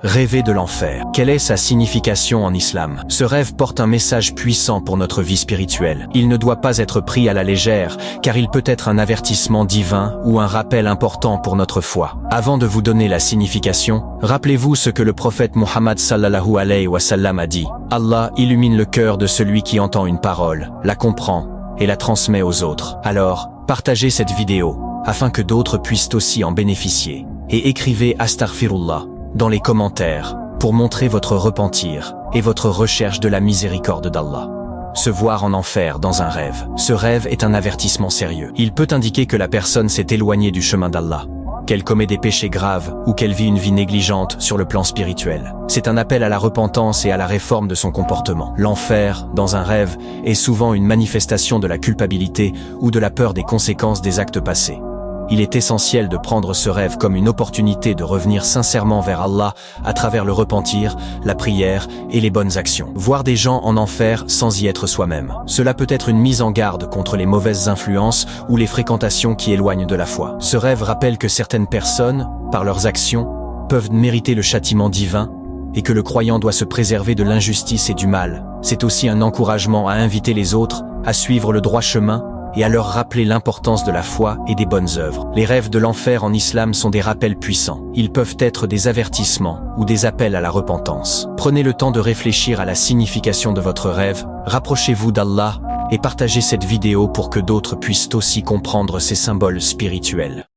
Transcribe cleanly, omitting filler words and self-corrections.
Rêver de l'enfer. Quelle est sa signification en islam? Ce rêve porte un message puissant pour notre vie spirituelle. Il ne doit pas être pris à la légère, car il peut être un avertissement divin ou un rappel important pour notre foi. Avant de vous donner la signification, rappelez-vous ce que le prophète Muhammad sallallahu alayhi wa sallam a dit. Allah illumine le cœur de celui qui entend une parole, la comprend et la transmet aux autres. Alors, partagez cette vidéo, afin que d'autres puissent aussi en bénéficier. Et écrivez Astaghfirullah dans les commentaires pour montrer votre repentir et votre recherche de la miséricorde d'Allah. Se voir en enfer dans un rêve. Ce rêve est un avertissement sérieux. Il peut indiquer que la personne s'est éloignée du chemin d'Allah, qu'elle commet des péchés graves ou qu'elle vit une vie négligente sur le plan spirituel. C'est un appel à la repentance et à la réforme de son comportement. L'enfer, dans un rêve, est souvent une manifestation de la culpabilité ou de la peur des conséquences des actes passés. Il est essentiel de prendre ce rêve comme une opportunité de revenir sincèrement vers Allah à travers le repentir, la prière et les bonnes actions. Voir des gens en enfer sans y être soi-même. Cela peut être une mise en garde contre les mauvaises influences ou les fréquentations qui éloignent de la foi. Ce rêve rappelle que certaines personnes, par leurs actions, peuvent mériter le châtiment divin et que le croyant doit se préserver de l'injustice et du mal. C'est aussi un encouragement à inviter les autres à suivre le droit chemin et à leur rappeler l'importance de la foi et des bonnes œuvres. Les rêves de l'enfer en islam sont des rappels puissants. Ils peuvent être des avertissements ou des appels à la repentance. Prenez le temps de réfléchir à la signification de votre rêve, rapprochez-vous d'Allah et partagez cette vidéo pour que d'autres puissent aussi comprendre ces symboles spirituels.